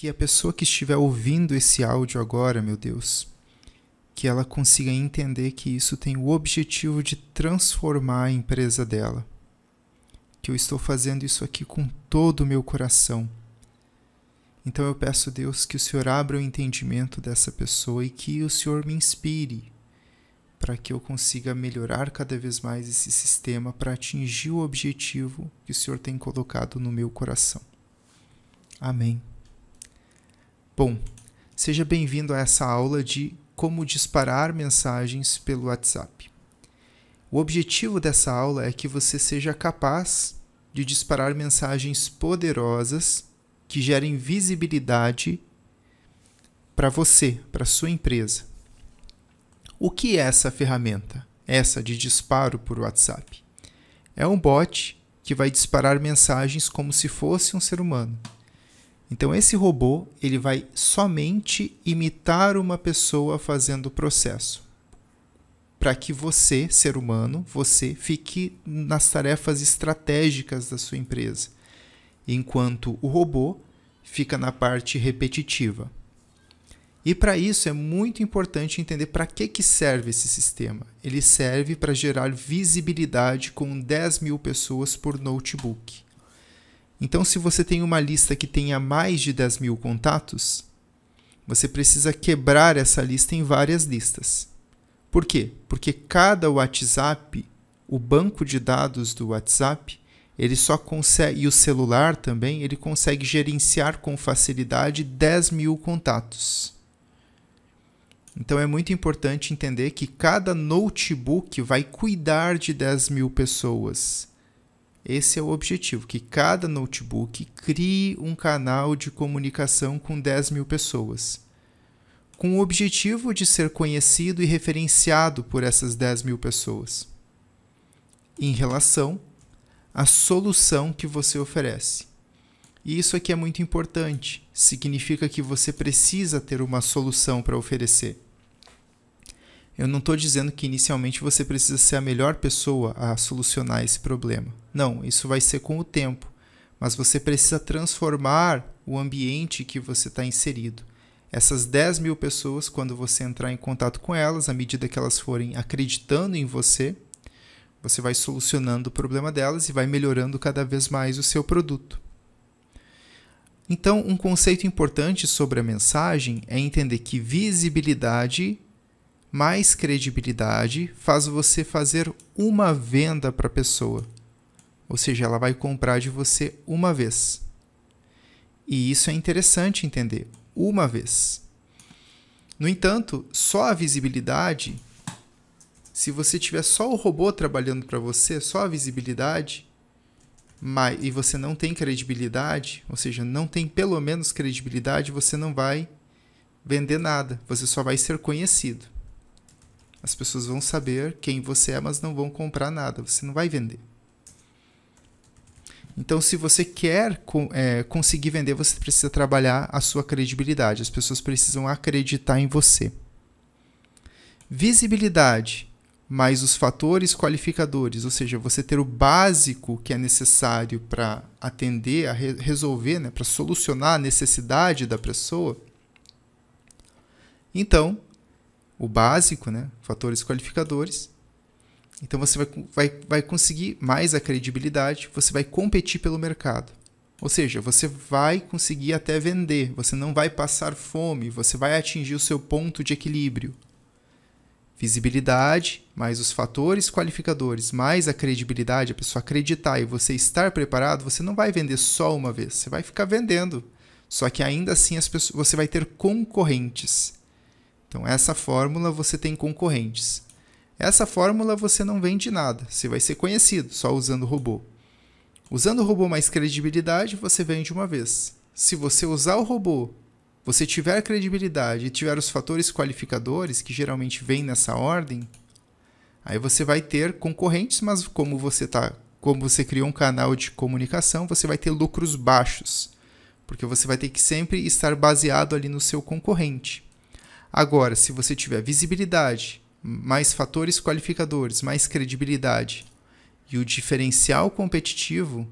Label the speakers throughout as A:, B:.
A: que a pessoa que estiver ouvindo esse áudio agora, meu Deus, que ela consiga entender que isso tem o objetivo de transformar a empresa dela. Que eu estou fazendo isso aqui com todo o meu coração. Então eu peço, Deus, que o Senhor abra o entendimento dessa pessoa e que o Senhor me inspire para que eu consiga melhorar cada vez mais esse sistema para atingir o objetivo que o Senhor tem colocado no meu coração. Amém. Bom, seja bem-vindo a essa aula de como disparar mensagens pelo WhatsApp. O objetivo dessa aula é que você seja capaz de disparar mensagens poderosas que gerem visibilidade para você, para sua empresa. O que é essa ferramenta? Essa de disparo por WhatsApp? É um bot que vai disparar mensagens como se fosse um ser humano. Então esse robô, ele vai somente imitar uma pessoa fazendo o processo. Para que você, ser humano, você fique nas tarefas estratégicas da sua empresa, enquanto o robô fica na parte repetitiva. E para isso é muito importante entender para que serve esse sistema. Ele serve para gerar visibilidade com 10 mil pessoas por notebook. Então, se você tem uma lista que tenha mais de 10 mil contatos, você precisa quebrar essa lista em várias listas. Por quê? Porque cada WhatsApp, o banco de dados do WhatsApp, ele só consegue, e o celular também, ele consegue gerenciar com facilidade 10 mil contatos. Então é muito importante entender que cada notebook vai cuidar de 10 mil pessoas. Esse é o objetivo, que cada notebook crie um canal de comunicação com 10 mil pessoas, com o objetivo de ser conhecido e referenciado por essas 10 mil pessoas, em relação à solução que você oferece. E isso aqui é muito importante, significa que você precisa ter uma solução para oferecer. Eu não estou dizendo que inicialmente você precisa ser a melhor pessoa a solucionar esse problema. Não, isso vai ser com o tempo. Mas você precisa transformar o ambiente que você está inserido. Essas 10 mil pessoas, quando você entrar em contato com elas, à medida que elas forem acreditando em você, você vai solucionando o problema delas e vai melhorando cada vez mais o seu produto. Então, um conceito importante sobre a mensagem é entender que visibilidade mais credibilidade faz você fazer uma venda para a pessoa. Ou seja, ela vai comprar de você uma vez. E isso é interessante entender, uma vez. No entanto, só a visibilidade, se você tiver só o robô trabalhando para você, só a visibilidade, e você não tem credibilidade, ou seja, não tem pelo menos credibilidade, você não vai vender nada, você só vai ser conhecido. As pessoas vão saber quem você é, mas não vão comprar nada. Você não vai vender. Então, se você quer conseguir vender, você precisa trabalhar a sua credibilidade. As pessoas precisam acreditar em você. Visibilidade, mais os fatores qualificadores, ou seja, você ter o básico que é necessário para atender, a resolver, né, para solucionar a necessidade da pessoa. Então, o básico, né? Fatores qualificadores. Então você vai conseguir mais a credibilidade, você vai competir pelo mercado. Ou seja, você vai conseguir até vender, você não vai passar fome, você vai atingir o seu ponto de equilíbrio. Visibilidade, mais os fatores qualificadores, mais a credibilidade, a pessoa acreditar e você estar preparado, você não vai vender só uma vez, você vai ficar vendendo. Só que ainda assim você vai ter concorrentes. Então, essa fórmula você tem concorrentes. Essa fórmula você não vende nada, você vai ser conhecido só usando o robô. Usando o robô mais credibilidade, você vende uma vez. Se você usar o robô, você tiver credibilidade e tiver os fatores qualificadores, que geralmente vêm nessa ordem, aí você vai ter concorrentes, mas como você criou um canal de comunicação, você vai ter lucros baixos, porque você vai ter que sempre estar baseado ali no seu concorrente. Agora, se você tiver visibilidade, mais fatores qualificadores, mais credibilidade e o diferencial competitivo,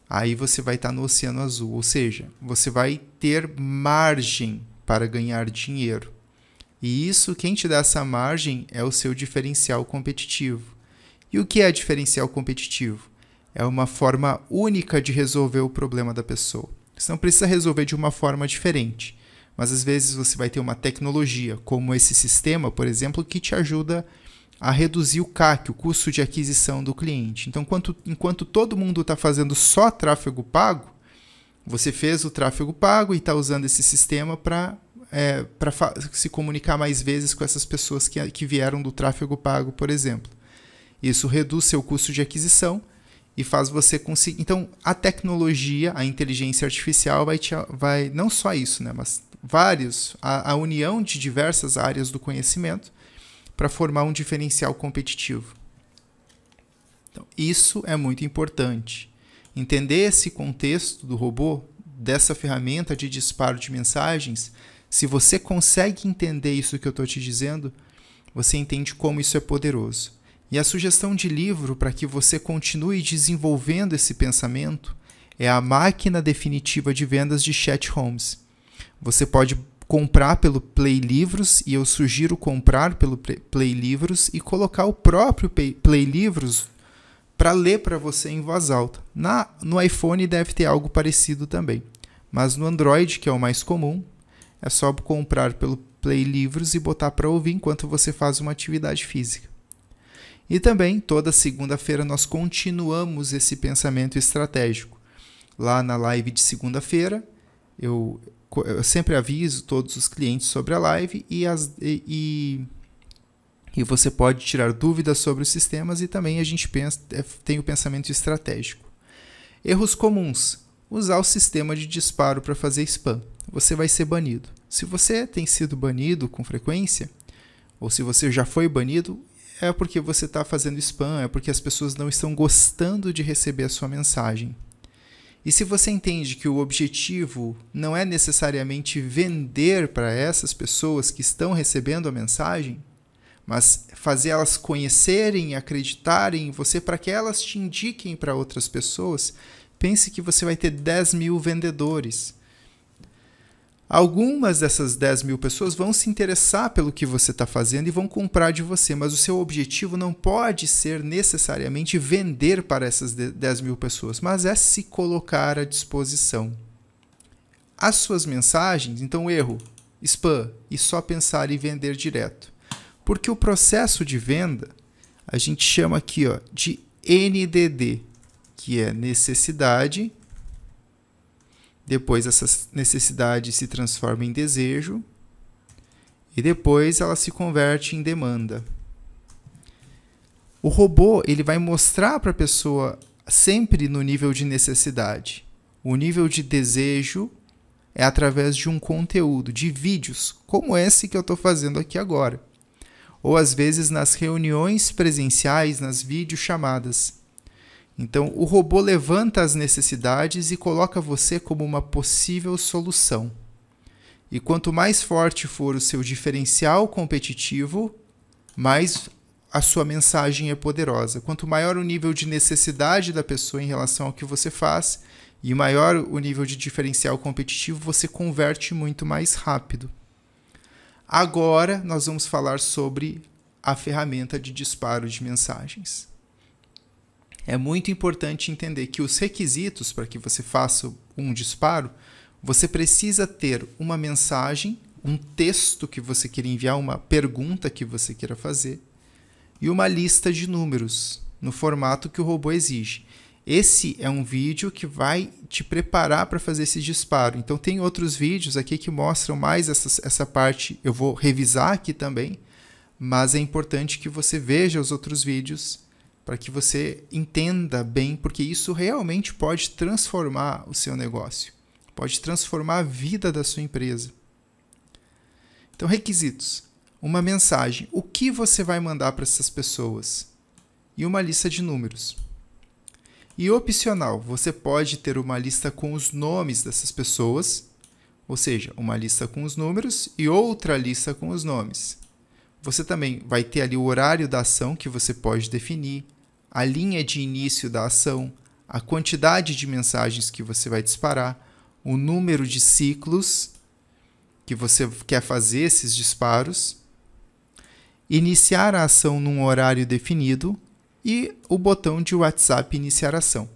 A: aí você vai estar no oceano azul, ou seja, você vai ter margem para ganhar dinheiro. E isso, quem te dá essa margem é o seu diferencial competitivo. E o que é diferencial competitivo? É uma forma única de resolver o problema da pessoa. Você não precisa resolver de uma forma diferente, mas às vezes você vai ter uma tecnologia, como esse sistema, por exemplo, que te ajuda a reduzir o CAC, o custo de aquisição do cliente. Então, enquanto todo mundo está fazendo só tráfego pago, você fez o tráfego pago e está usando esse sistema para se comunicar mais vezes com essas pessoas que vieram do tráfego pago, por exemplo. Isso reduz seu custo de aquisição e faz você conseguir... Então, a tecnologia, a inteligência artificial vai não só isso, né, mas a união de diversas áreas do conhecimento para formar um diferencial competitivo. Então, isso é muito importante. Entender esse contexto do robô, dessa ferramenta de disparo de mensagens, se você consegue entender isso que eu estou te dizendo, você entende como isso é poderoso. E a sugestão de livro para que você continue desenvolvendo esse pensamento é A Máquina Definitiva de Vendas de Chet Holmes. Você pode comprar pelo Play Livros, e eu sugiro comprar pelo Play Livros e colocar o próprio Play Livros para ler para você em voz alta. No iPhone deve ter algo parecido também, mas no Android, que é o mais comum, é só comprar pelo Play Livros e botar para ouvir enquanto você faz uma atividade física. E também, toda segunda-feira, nós continuamos esse pensamento estratégico. Lá na live de segunda-feira, eu sempre aviso todos os clientes sobre a live e você pode tirar dúvidas sobre os sistemas e também a gente tem o pensamento estratégico. Erros comuns. Usar o sistema de disparo para fazer spam. Você vai ser banido. Se você tem sido banido com frequência, ou se você já foi banido, é porque você está fazendo spam, é porque as pessoas não estão gostando de receber a sua mensagem. E se você entende que o objetivo não é necessariamente vender para essas pessoas que estão recebendo a mensagem, mas fazer elas conhecerem e acreditarem em você para que elas te indiquem para outras pessoas, pense que você vai ter 10 mil vendedores. Algumas dessas 10 mil pessoas vão se interessar pelo que você está fazendo e vão comprar de você, mas o seu objetivo não pode ser necessariamente vender para essas 10 mil pessoas, mas é se colocar à disposição. As suas mensagens, então erro, spam, e só pensar em vender direto. Porque o processo de venda, a gente chama aqui de NDD, que é necessidade. Depois essa necessidade se transforma em desejo e depois ela se converte em demanda. O robô ele vai mostrar para a pessoa sempre no nível de necessidade. O nível de desejo é através de um conteúdo, de vídeos, como esse que eu estou fazendo aqui agora. Ou às vezes nas reuniões presenciais, nas videochamadas. Então, o robô levanta as necessidades e coloca você como uma possível solução. E quanto mais forte for o seu diferencial competitivo, mais a sua mensagem é poderosa. Quanto maior o nível de necessidade da pessoa em relação ao que você faz, e maior o nível de diferencial competitivo, você converte muito mais rápido. Agora, nós vamos falar sobre a ferramenta de disparo de mensagens. É muito importante entender que os requisitos para que você faça um disparo, você precisa ter uma mensagem, um texto que você queira enviar, uma pergunta que você queira fazer e uma lista de números no formato que o robô exige. Esse é um vídeo que vai te preparar para fazer esse disparo. Então tem outros vídeos aqui que mostram mais essa parte, eu vou revisar aqui também, mas é importante que você veja os outros vídeos para que você entenda bem, porque isso realmente pode transformar o seu negócio, pode transformar a vida da sua empresa. Então, requisitos. Uma mensagem. O que você vai mandar para essas pessoas? E uma lista de números. E opcional, você pode ter uma lista com os nomes dessas pessoas, ou seja, uma lista com os números e outra lista com os nomes. Você também vai ter ali o horário da ação que você pode definir, a linha de início da ação, a quantidade de mensagens que você vai disparar, o número de ciclos que você quer fazer esses disparos, iniciar a ação num horário definido e o botão de WhatsApp iniciar ação.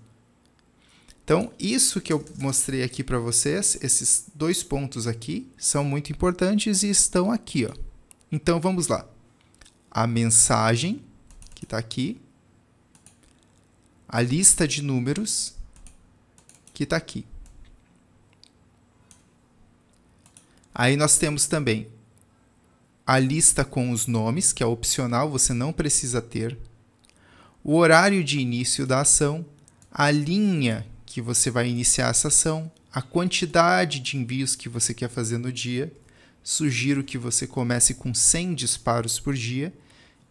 A: Então, isso que eu mostrei aqui para vocês, esses 2 pontos aqui, são muito importantes e estão aqui, ó. Então, vamos lá. A mensagem, que está aqui. A lista de números, que está aqui. Aí nós temos também a lista com os nomes, que é opcional, você não precisa ter. O horário de início da ação, a linha que você vai iniciar essa ação, a quantidade de envios que você quer fazer no dia. Sugiro que você comece com 100 disparos por dia,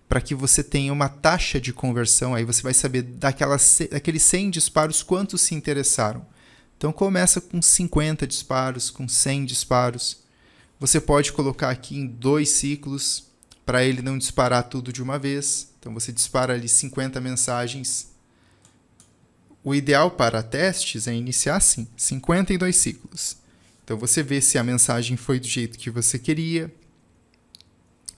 A: para que você tenha uma taxa de conversão. Aí você vai saber daqueles 100 disparos quantos se interessaram. Então começa com 50 disparos, com 100 disparos. Você pode colocar aqui em 2 ciclos, para ele não disparar tudo de uma vez. Então você dispara ali 50 mensagens. O ideal para testes é iniciar assim, 52 ciclos. Então você vê se a mensagem foi do jeito que você queria,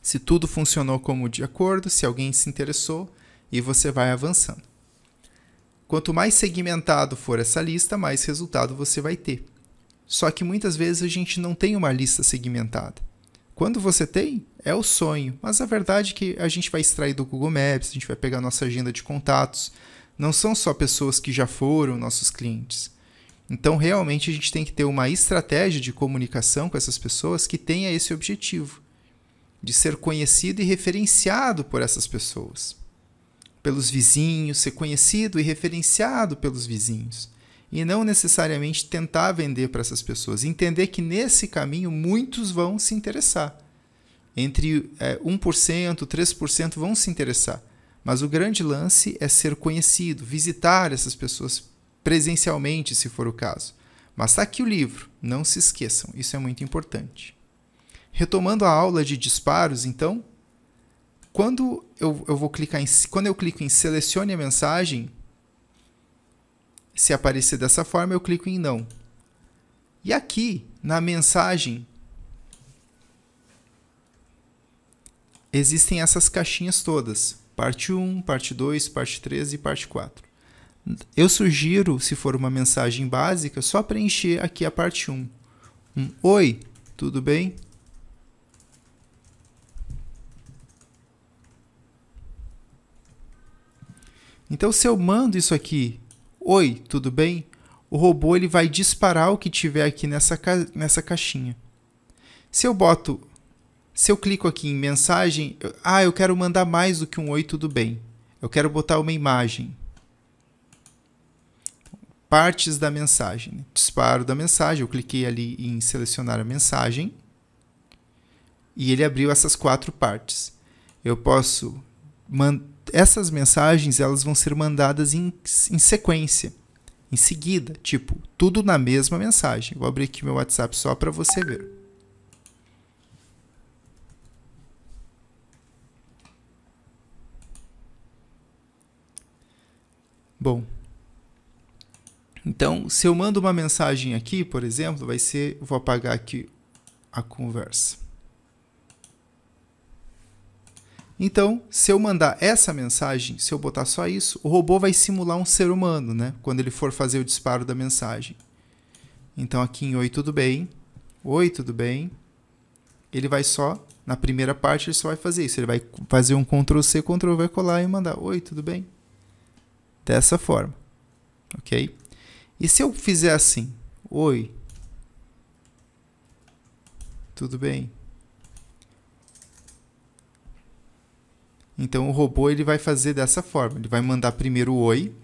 A: se tudo funcionou como de acordo, se alguém se interessou, e você vai avançando. Quanto mais segmentado for essa lista, mais resultado você vai ter. Só que muitas vezes a gente não tem uma lista segmentada. Quando você tem, é o sonho. Mas a verdade é que a gente vai extrair do Google Maps, a gente vai pegar nossa agenda de contatos. Não são só pessoas que já foram nossos clientes. Então, realmente, a gente tem que ter uma estratégia de comunicação com essas pessoas que tenha esse objetivo, de ser conhecido e referenciado por essas pessoas. Pelos vizinhos, ser conhecido e referenciado pelos vizinhos. E não necessariamente tentar vender para essas pessoas. Entender que nesse caminho muitos vão se interessar. Entre 1%, 3% vão se interessar. Mas o grande lance é ser conhecido, visitar essas pessoas presencialmente, se for o caso. Mas está aqui o livro, não se esqueçam, isso é muito importante. Retomando a aula de disparos, então, quando eu clico em selecione a mensagem, se aparecer dessa forma, eu clico em não. E aqui, na mensagem, existem essas caixinhas todas. Parte 1, parte 2, parte 3 e parte 4. Eu sugiro, se for uma mensagem básica, só preencher aqui a parte 1. Oi, tudo bem? Então, se eu mando isso aqui, oi, tudo bem? O robô ele vai disparar o que tiver aqui nessa caixinha. Se eu clico aqui em mensagem, eu quero mandar mais do que um oi, tudo bem. Eu quero botar uma imagem. Partes da mensagem. Disparo da mensagem, eu cliquei ali em selecionar a mensagem e ele abriu essas 4 partes. Eu posso essas mensagens elas vão ser mandadas em sequência, em seguida, tipo, tudo na mesma mensagem. Vou abrir aqui meu WhatsApp só para você ver. Bom, então, se eu mando uma mensagem aqui, por exemplo, vou apagar aqui a conversa. Então, se eu mandar essa mensagem, se eu botar só isso, o robô vai simular um ser humano, né? Quando ele for fazer o disparo da mensagem. Então, aqui em oi, tudo bem? Oi, tudo bem? Ele vai só, na primeira parte, ele só vai fazer isso. Ele vai fazer um Ctrl+C, Ctrl+V, colar e mandar oi, tudo bem? Dessa forma, ok? E se eu fizer assim, oi, tudo bem? Então o robô ele vai fazer dessa forma, ele vai mandar primeiro o oi,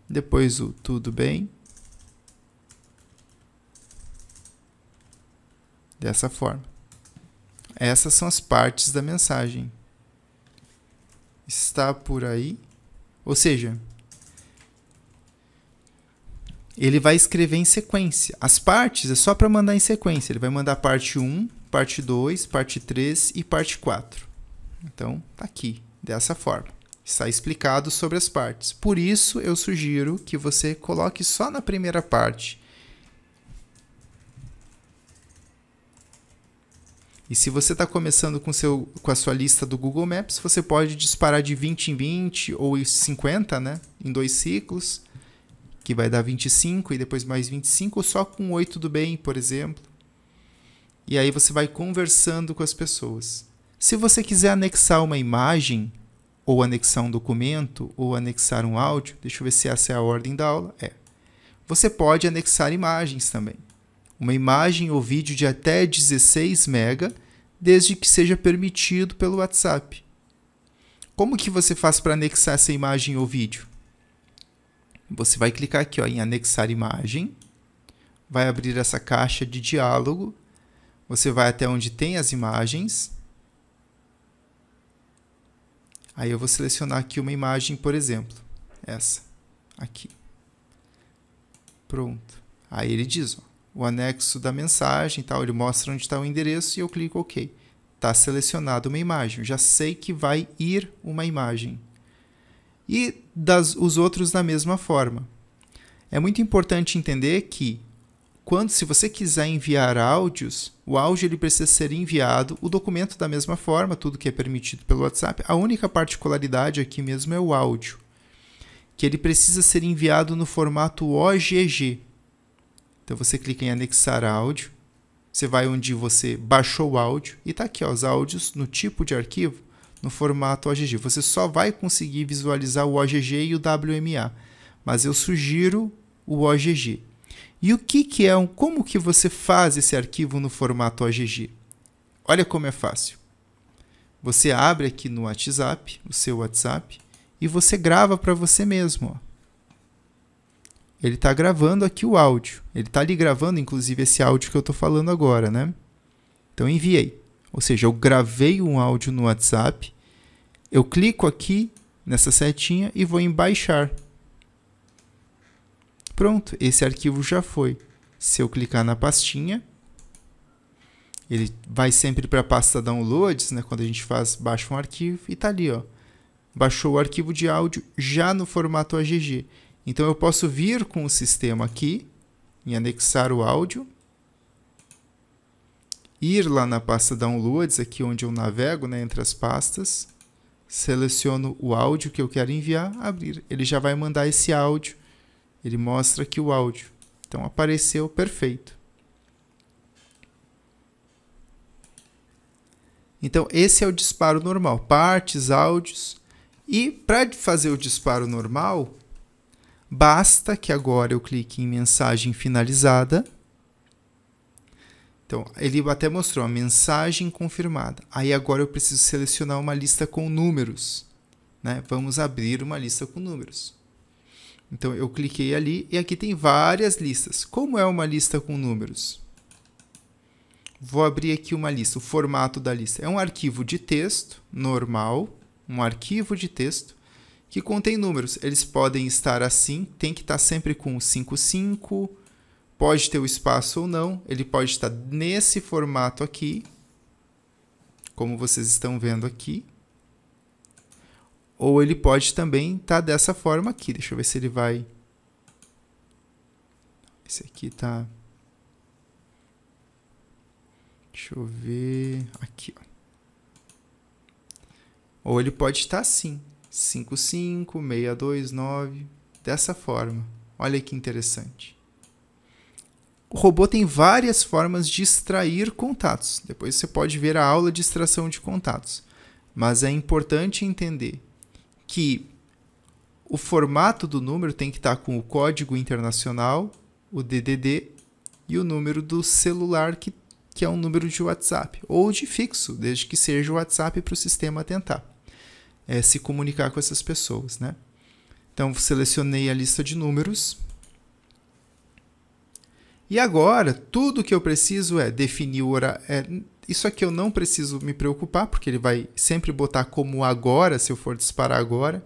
A: depois o tudo bem, dessa forma. Essas são as partes da mensagem. Está por aí, ou seja, ele vai escrever em sequência. As partes é só para mandar em sequência. Ele vai mandar parte 1, parte 2, parte 3 e parte 4. Então, tá aqui, dessa forma. Está explicado sobre as partes. Por isso, eu sugiro que você coloque só na primeira parte. E se você está começando com a sua lista do Google Maps, você pode disparar de 20 em 20 ou 50, né? Em 2 ciclos, que vai dar 25 e depois mais 25, ou só com 8 tudo bem, por exemplo. E aí você vai conversando com as pessoas. Se você quiser anexar uma imagem, ou anexar um documento, ou anexar um áudio, deixa eu ver se essa é a ordem da aula. Você pode anexar imagens também. Uma imagem ou vídeo de até 16 MB, desde que seja permitido pelo WhatsApp. Como que você faz para anexar essa imagem ou vídeo? Você vai clicar aqui em anexar imagem, vai abrir essa caixa de diálogo, você vai até onde tem as imagens. Aí eu vou selecionar aqui uma imagem, por exemplo, essa aqui. Pronto. Aí ele diz, o anexo da mensagem, tal, ele mostra onde está o endereço e eu clico OK. Está selecionada uma imagem. Eu já sei que vai ir uma imagem. E os outros da mesma forma. É muito importante entender que se você quiser enviar áudios, o áudio ele precisa ser enviado, o documento da mesma forma, tudo que é permitido pelo WhatsApp. A única particularidade aqui mesmo é o áudio, que ele precisa ser enviado no formato OGG. Então você clica em anexar áudio, você vai onde você baixou o áudio e está aqui os áudios no tipo de arquivo, no formato OGG. Você só vai conseguir visualizar o OGG e o WMA, mas eu sugiro o OGG. E como que você faz esse arquivo no formato OGG? Olha como é fácil. Você abre aqui no WhatsApp, o seu WhatsApp, e você grava para você mesmo. Ele está gravando aqui o áudio. Ele está ali gravando, inclusive, esse áudio que eu estou falando agora, né? Então, enviei. Ou seja, eu gravei um áudio no WhatsApp, eu clico aqui nessa setinha e vou em baixar. Pronto, esse arquivo já foi. Se eu clicar na pastinha, ele vai sempre para a pasta downloads, né? Quando a gente baixa um arquivo, e está ali, baixou o arquivo de áudio já no formato OGG. Então eu posso vir com o sistema aqui, em anexar o áudio, ir lá na pasta downloads, aqui onde eu navego, né, entre as pastas, seleciono o áudio que eu quero enviar, abrir. Ele já vai mandar esse áudio. Ele mostra aqui o áudio. Então, apareceu perfeito. Então, esse é o disparo normal. Partes, áudios. E para fazer o disparo normal, basta que agora eu clique em mensagem finalizada. Então, ele até mostrou a mensagem confirmada. Aí agora eu preciso selecionar uma lista com números, né? Vamos abrir uma lista com números. Então, eu cliquei ali e aqui tem várias listas. Como é uma lista com números? Vou abrir aqui uma lista. O formato da lista é um arquivo de texto normal, um arquivo de texto que contém números. Eles podem estar assim, tem que estar sempre com 55, pode ter o espaço ou não. Ele pode estar nesse formato aqui, como vocês estão vendo aqui. Ou ele pode também estar dessa forma aqui. Deixa eu ver se ele vai... Esse aqui está... Deixa eu ver... Aqui, ó. Ou ele pode estar assim. 55, 629, dessa forma. Olha que interessante. O robô tem várias formas de extrair contatos. Depois você pode ver a aula de extração de contatos. Mas é importante entender que o formato do número tem que estar com o código internacional, o DDD, e o número do celular, que é um número de WhatsApp, ou de fixo, desde que seja o WhatsApp para o sistema tentar se comunicar com essas pessoas, né? Então, selecionei a lista de números. E agora, tudo que eu preciso é definir o horário. Isso aqui eu não preciso me preocupar, porque ele vai sempre botar como agora, se eu for disparar agora.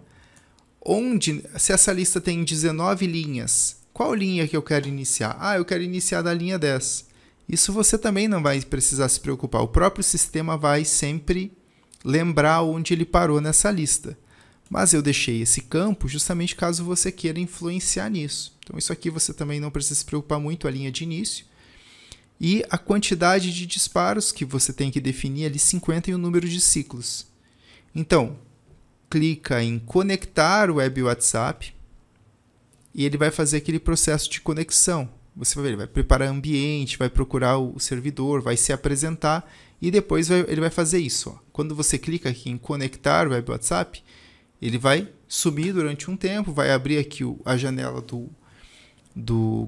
A: Se essa lista tem 19 linhas, qual linha que eu quero iniciar? Eu quero iniciar da linha 10. Isso você também não vai precisar se preocupar. O próprio sistema vai sempre lembrar onde ele parou nessa lista. Mas eu deixei esse campo justamente caso você queira influenciar nisso. Então isso aqui você também não precisa se preocupar muito, a linha de início. E a quantidade de disparos que você tem que definir ali, 50, e o número de ciclos. Então, clica em conectar o web WhatsApp e ele vai fazer aquele processo de conexão. Você vai ver, ele vai preparar ambiente, vai procurar o servidor, vai se apresentar e depois ele vai fazer isso. Ó. Quando você clica aqui em conectar o web WhatsApp, ele vai sumir durante um tempo, vai abrir aqui a janela do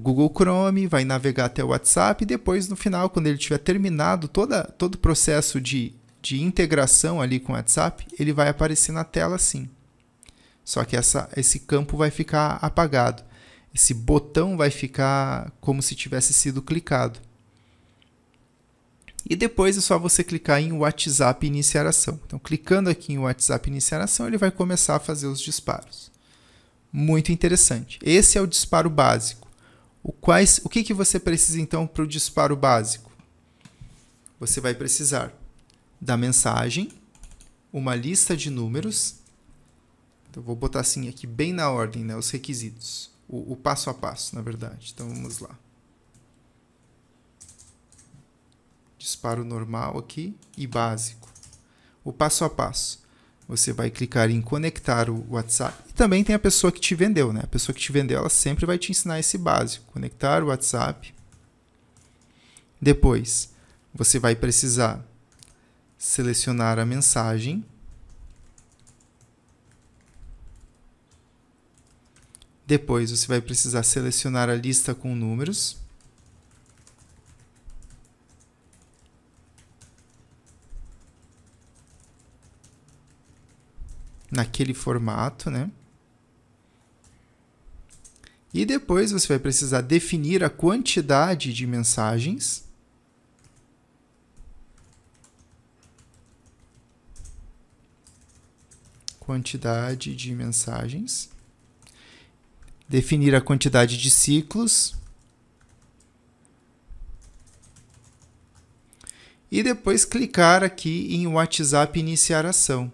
A: Google Chrome, vai navegar até o WhatsApp e depois, no final, quando ele tiver terminado todo o processo de integração ali com o WhatsApp, ele vai aparecer na tela assim. Só que esse campo vai ficar apagado. Esse botão vai ficar como se tivesse sido clicado. E depois é só você clicar em WhatsApp iniciar ação. Então, clicando aqui em WhatsApp iniciar ação, ele vai começar a fazer os disparos. Muito interessante. Esse é o disparo básico. O que você precisa então para o disparo básico? Você vai precisar da mensagem, uma lista de números. Então, vou botar assim aqui bem na ordem, né, os requisitos. O passo a passo, na verdade. Então, vamos lá. Disparo normal aqui e básico. O passo a passo. Você vai clicar em conectar o WhatsApp. E também tem a pessoa que te vendeu, né? A pessoa que te vendeu, ela sempre vai te ensinar esse básico. Conectar o WhatsApp. Depois, você vai precisar selecionar a mensagem. Depois, você vai precisar selecionar a lista com números. Naquele formato, né? E depois você vai precisar definir a quantidade de mensagens. Quantidade de mensagens. Definir a quantidade de ciclos. E depois clicar aqui em WhatsApp iniciar ação.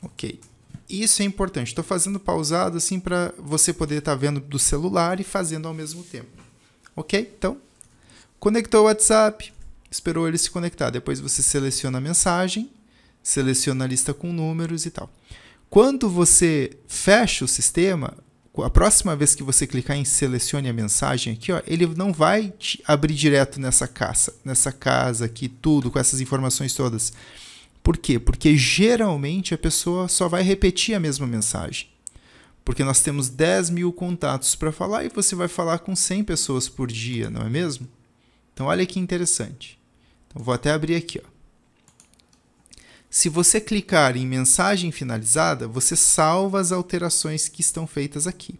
A: Ok. Isso é importante. Estou fazendo pausado assim para você poder estar vendo do celular e fazendo ao mesmo tempo. Ok? Então, conectou o WhatsApp, esperou ele se conectar. Depois você seleciona a mensagem, seleciona a lista com números e tal. Quando você fecha o sistema, a próxima vez que você clicar em selecione a mensagem aqui, ó, ele não vai te abrir direto nessa casa aqui, tudo, com essas informações todas. Por quê? Porque geralmente a pessoa só vai repetir a mesma mensagem. Porque nós temos 10 mil contatos para falar e você vai falar com 100 pessoas por dia, não é mesmo? Então, olha que interessante. Então, vou até abrir aqui. Ó. Se você clicar em mensagem finalizada, você salva as alterações que estão feitas aqui.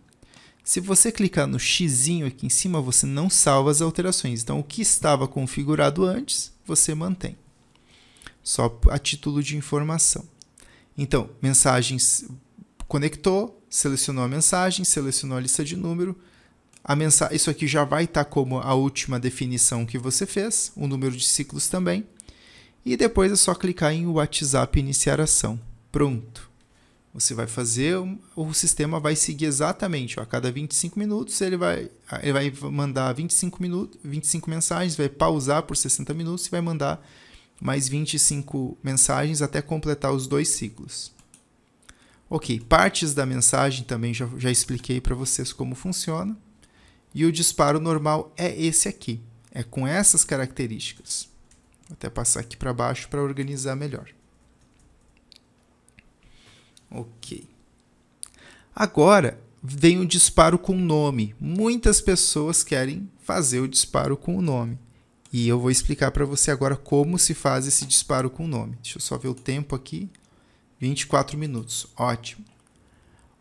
A: Se você clicar no xizinho aqui em cima, você não salva as alterações. Então, o que estava configurado antes, você mantém. Só a título de informação. Então, mensagens conectou, selecionou a mensagem, selecionou a lista de número. Isso aqui já vai estar como a última definição que você fez, o número de ciclos também. E depois é só clicar em WhatsApp iniciar ação. Pronto. Você vai fazer, o sistema vai seguir exatamente. Ó, a cada 25 minutos ele vai mandar 25 mensagens, vai pausar por 60 minutos e vai mandar mais 25 mensagens até completar os 2 ciclos. Ok, partes da mensagem também já expliquei para vocês como funciona. E o disparo normal é esse aqui, é com essas características. Vou até passar aqui para baixo para organizar melhor. Ok. Agora vem o disparo com nome. Muitas pessoas querem fazer o disparo com o nome. E eu vou explicar para você agora como se faz esse disparo com nome. Deixa eu só ver o tempo aqui. 24 minutos. Ótimo.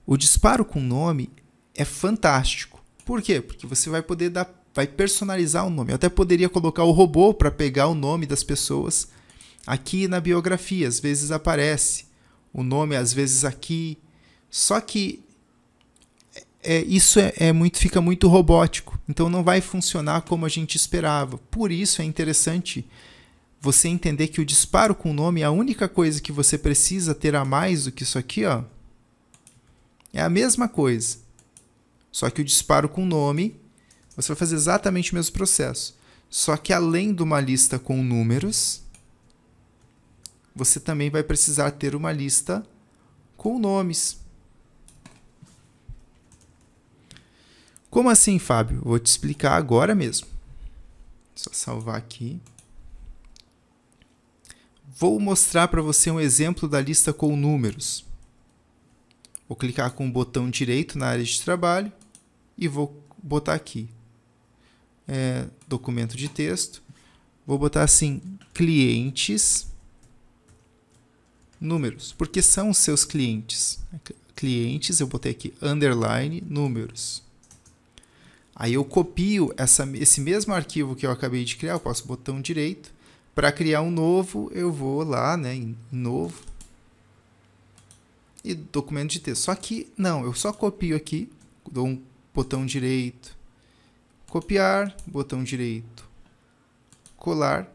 A: O disparo com nome é fantástico. Por quê? Porque você vai poder vai personalizar o nome. Eu até poderia colocar o robô para pegar o nome das pessoas aqui na biografia. Às vezes aparece o nome, às vezes aqui. Só que fica muito robótico. Então não vai funcionar como a gente esperava. Por isso é interessante você entender que o disparo com nome, a única coisa que você precisa ter a mais do que isso aqui, ó, é a mesma coisa. Só que o disparo com nome, você vai fazer exatamente o mesmo processo. Só que além de uma lista com números, você também vai precisar ter uma lista com nomes. Como assim, Fábio? Vou te explicar agora mesmo. Só salvar aqui. Vou mostrar para você um exemplo da lista com números. Vou clicar com o botão direito na área de trabalho e vou botar aqui. Documento de texto. Vou botar assim, clientes, números, porque são os seus clientes. Clientes, eu botei aqui, underline, números. Aí eu copio esse mesmo arquivo que eu acabei de criar, eu posso botão direito. Para criar um novo, eu vou lá, né, em novo. E documento de texto. Só que, não, eu só copio aqui, dou um botão direito, copiar, botão direito, colar.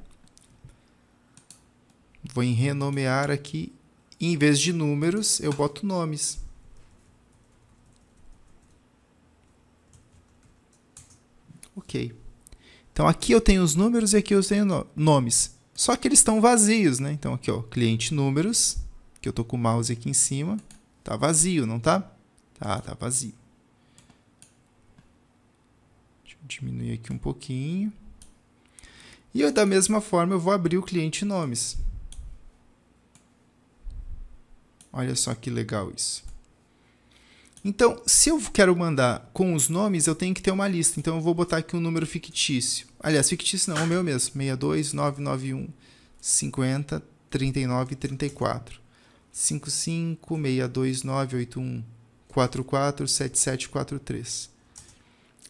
A: Vou em renomear aqui. E em vez de números, eu boto nomes. Ok. Então aqui eu tenho os números e aqui eu tenho nomes. Só que eles estão vazios, né? Então aqui, ó, cliente números, que eu tô com o mouse aqui em cima, tá vazio, não tá? Tá vazio. Deixa eu diminuir aqui um pouquinho. E eu, da mesma forma, eu vou abrir o cliente nomes. Olha só que legal isso. Então, se eu quero mandar com os nomes, eu tenho que ter uma lista. Então, eu vou botar aqui um número fictício. Aliás, fictício não, o meu mesmo. 62991 50 39 34. 55 629 81 44 7743.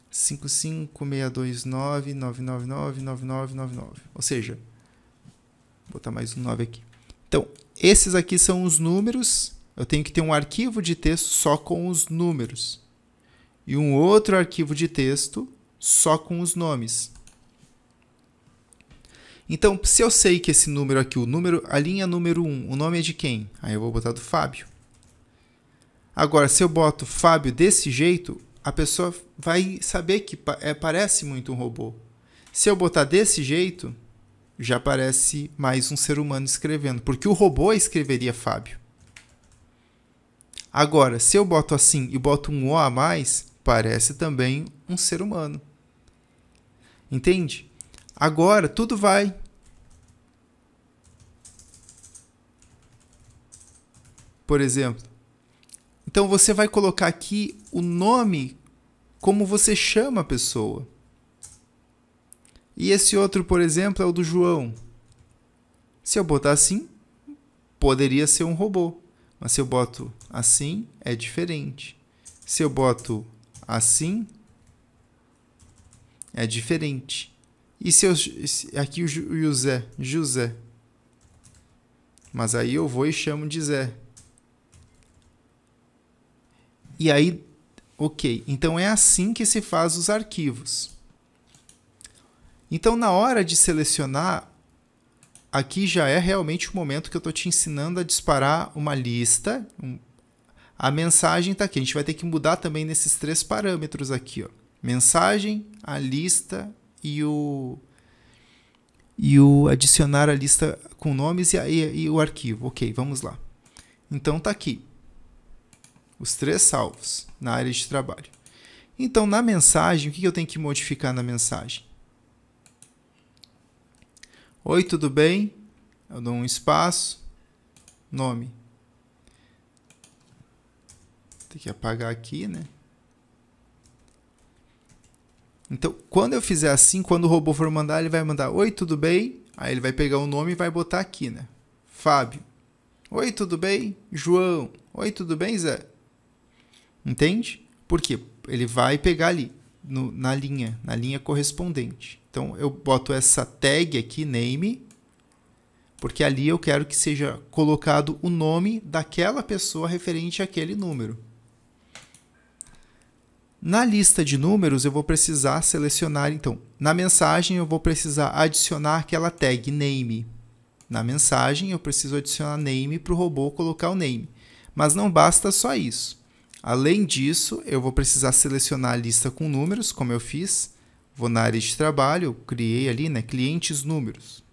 A: 55 629 999 9999. Ou seja, vou botar mais um 9 aqui. Então, esses aqui são os números. Eu tenho que ter um arquivo de texto só com os números. E um outro arquivo de texto só com os nomes. Então, se eu sei que esse número aqui, a linha número 1, o nome é de quem? Aí eu vou botar do Fábio. Agora, se eu boto Fábio desse jeito, a pessoa vai saber que parece muito um robô. Se eu botar desse jeito, já parece mais um ser humano escrevendo, porque o robô escreveria Fábio. Agora, se eu boto assim e boto um O a mais, parece também um ser humano. Entende? Agora, tudo vai. Por exemplo, então você vai colocar aqui o nome como você chama a pessoa. E esse outro, por exemplo, é o do João. Se eu botar assim, poderia ser um robô. Mas se eu boto assim, é diferente. Se eu boto assim, é diferente. E se eu... Aqui o José. Mas aí eu vou e chamo de Zé. E aí, ok. Então é assim que se faz os arquivos. Então, na hora de selecionar, aqui já é realmente o momento que eu estou te ensinando a disparar uma lista. A mensagem está aqui. A gente vai ter que mudar também nesses 3 parâmetros aqui, ó. Mensagem, a lista e o adicionar a lista com nomes e o arquivo. Ok, vamos lá. Então está aqui. Os 3 salvos na área de trabalho. Então, na mensagem, o que eu tenho que modificar na mensagem? Oi, tudo bem? Eu dou um espaço. Nome. Tem que apagar aqui, né? Então, quando eu fizer assim, quando o robô for mandar, ele vai mandar oi, tudo bem? Aí ele vai pegar o nome e vai botar aqui, né? Fábio. Oi, tudo bem? João. Oi, tudo bem, Zé? Entende? Por quê? Ele vai pegar ali, na linha correspondente. Então, eu boto essa tag aqui, name, porque ali eu quero que seja colocado o nome daquela pessoa referente àquele número. Na lista de números, eu vou precisar selecionar, então, na mensagem eu vou precisar adicionar aquela tag name. Na mensagem eu preciso adicionar name para o robô colocar o name. Mas não basta só isso. Além disso, eu vou precisar selecionar a lista com números, como eu fiz. Vou na área de trabalho, eu criei ali, né, clientes números.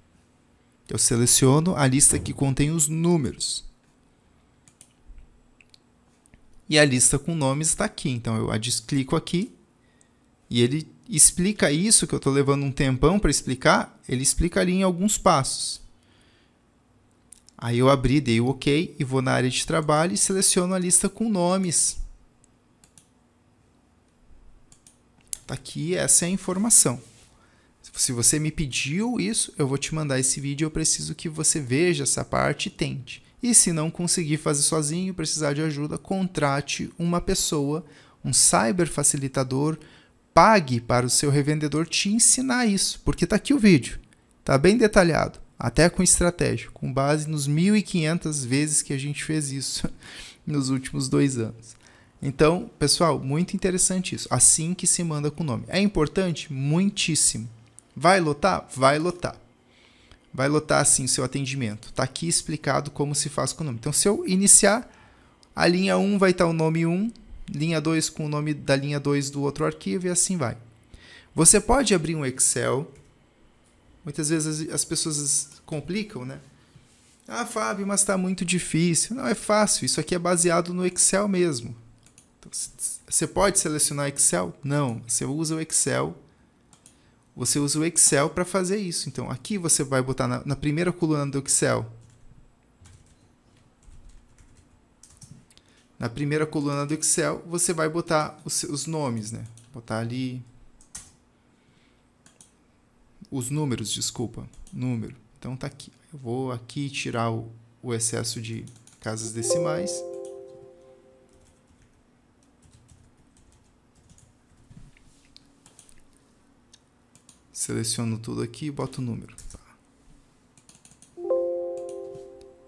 A: Eu seleciono a lista que contém os números. E a lista com nomes está aqui. Então, eu clico aqui e ele explica isso, que eu estou levando um tempão para explicar, ele explica ali em alguns passos. Aí eu abri, dei o OK e vou na área de trabalho e seleciono a lista com nomes. Tá aqui, essa é a informação. Se você me pediu isso, eu vou te mandar esse vídeo, eu preciso que você veja essa parte e tente. E se não conseguir fazer sozinho, precisar de ajuda, contrate uma pessoa, um cyber facilitador, pague para o seu revendedor te ensinar isso, porque está aqui o vídeo, está bem detalhado, até com estratégia, com base nos 1.500 vezes que a gente fez isso nos últimos 2 anos. Então, pessoal, muito interessante isso, assim que se manda com o nome. É importante? Muitíssimo. Vai lotar? Vai lotar. Vai lotar sim o seu atendimento. Está aqui explicado como se faz com o nome. Então, se eu iniciar, a linha 1 vai estar o nome 1, linha 2 com o nome da linha 2 do outro arquivo e assim vai. Você pode abrir um Excel. Muitas vezes as pessoas complicam, né? Ah, Fábio, mas está muito difícil. Não, é fácil. Isso aqui é baseado no Excel mesmo. Então, você pode selecionar Excel? Não. Você usa o Excel. Você usa o Excel para fazer isso. Então, aqui você vai botar na primeira coluna do Excel. Na primeira coluna do Excel, você vai botar os nomes, né? Botar ali os números, desculpa. Número. Então, tá aqui. Eu vou aqui tirar o excesso de casas decimais. Seleciono tudo aqui e boto o número. Tá.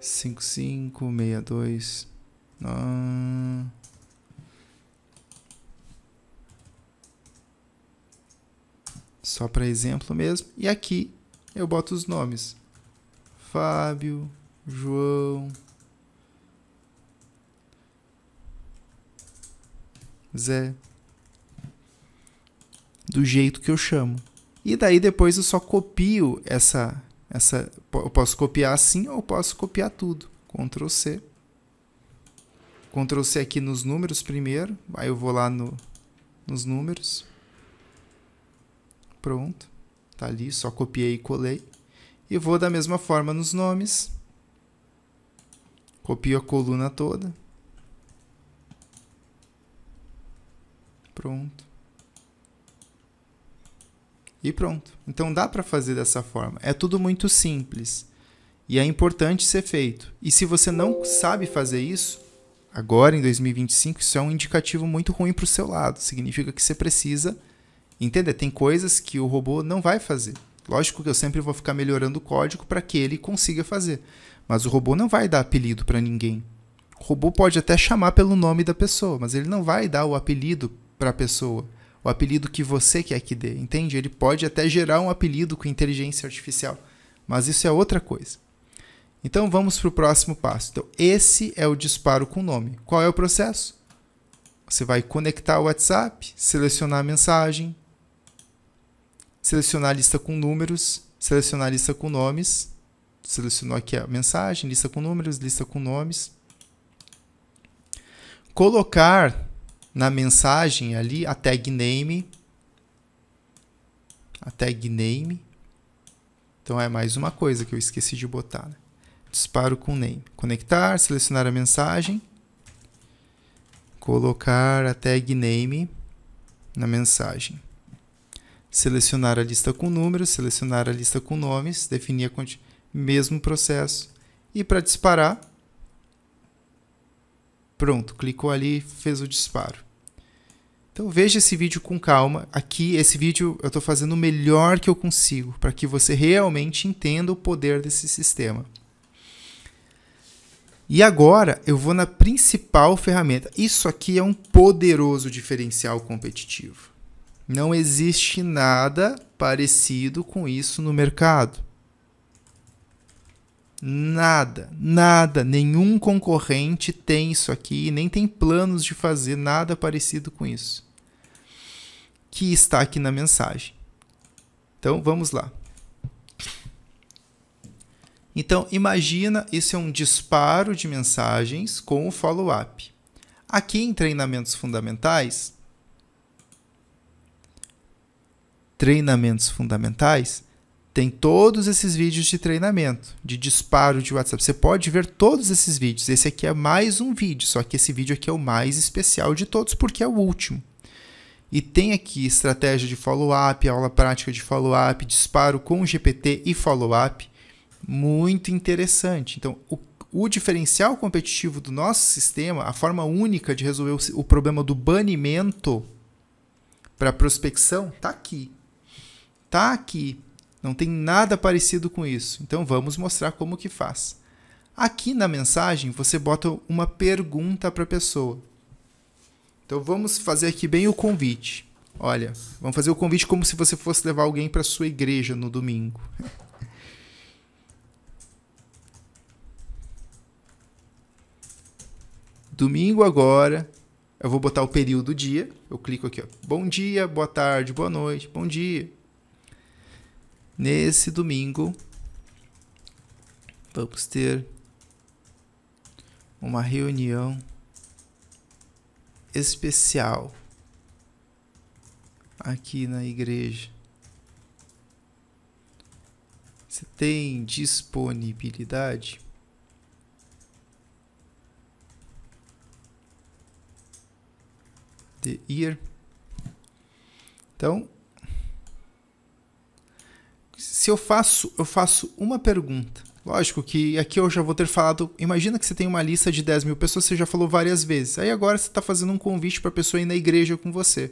A: 5562. Só para exemplo mesmo. E aqui eu boto os nomes. Fábio, João, Zé. Do jeito que eu chamo. E daí depois eu só copio eu posso copiar assim ou posso copiar tudo. Ctrl C. Ctrl C aqui nos números primeiro. Aí eu vou lá nos números. Pronto. Tá ali, só copiei e colei. E vou da mesma forma nos nomes. Copio a coluna toda. Pronto. E pronto. Então dá para fazer dessa forma. É tudo muito simples. E é importante ser feito. E se você não sabe fazer isso, agora em 2025, isso é um indicativo muito ruim para o seu lado. Significa que você precisa entender. Tem coisas que o robô não vai fazer. Lógico que eu sempre vou ficar melhorando o código para que ele consiga fazer. Mas o robô não vai dar apelido para ninguém. O robô pode até chamar pelo nome da pessoa, mas ele não vai dar o apelido para a pessoa. O apelido que você quer que dê, entende? Ele pode até gerar um apelido com inteligência artificial, mas isso é outra coisa. Então, vamos para o próximo passo. Então, esse é o disparo com nome. Qual é o processo? Você vai conectar o WhatsApp, selecionar a mensagem, selecionar a lista com números, selecionar a lista com nomes. Selecionou aqui a mensagem, lista com números, lista com nomes. Colocar na mensagem ali a tag name. A tag name. Então é mais uma coisa que eu esqueci de botar, né? Disparo com name. Conectar, selecionar a mensagem. Colocar a tag name na mensagem. Selecionar a lista com números, selecionar a lista com nomes, definir a mesmo processo. E para disparar, pronto, clicou ali, fez o disparo. Então veja esse vídeo com calma. Aqui, esse vídeo eu estou fazendo o melhor que eu consigo para que você realmente entenda o poder desse sistema. E agora eu vou na principal ferramenta. Isso aqui é um poderoso diferencial competitivo. Não existe nada parecido com isso no mercado. Nada, nada, nenhum concorrente tem isso aqui, nem tem planos de fazer nada parecido com isso, que está aqui na mensagem. Então, vamos lá. Então, imagina, isso é um disparo de mensagens com o follow-up. Aqui em treinamentos fundamentais, tem todos esses vídeos de treinamento, de disparo de WhatsApp. Você pode ver todos esses vídeos. Esse aqui é mais um vídeo, só que esse vídeo aqui é o mais especial de todos, porque é o último. E tem aqui estratégia de follow-up, aula prática de follow-up, disparo com GPT e follow-up. Muito interessante. Então, o diferencial competitivo do nosso sistema, a forma única de resolver o problema do banimento para prospecção, está aqui. Está aqui. Não tem nada parecido com isso. Então, vamos mostrar como que faz. Aqui na mensagem, você bota uma pergunta para a pessoa. Então, vamos fazer aqui bem o convite. Olha, vamos fazer o convite como se você fosse levar alguém para a sua igreja no domingo. Domingo agora, eu vou botar o período do dia. Eu clico aqui, ó. Bom dia, boa tarde, boa noite, bom dia. Nesse domingo, vamos ter uma reunião especial aqui na igreja. Você tem disponibilidade? De ir? Então, se eu faço uma pergunta. Lógico que aqui eu já vou ter falado. Imagina que você tem uma lista de 10 mil pessoas, você já falou várias vezes. Aí agora você está fazendo um convite para a pessoa ir na igreja com você.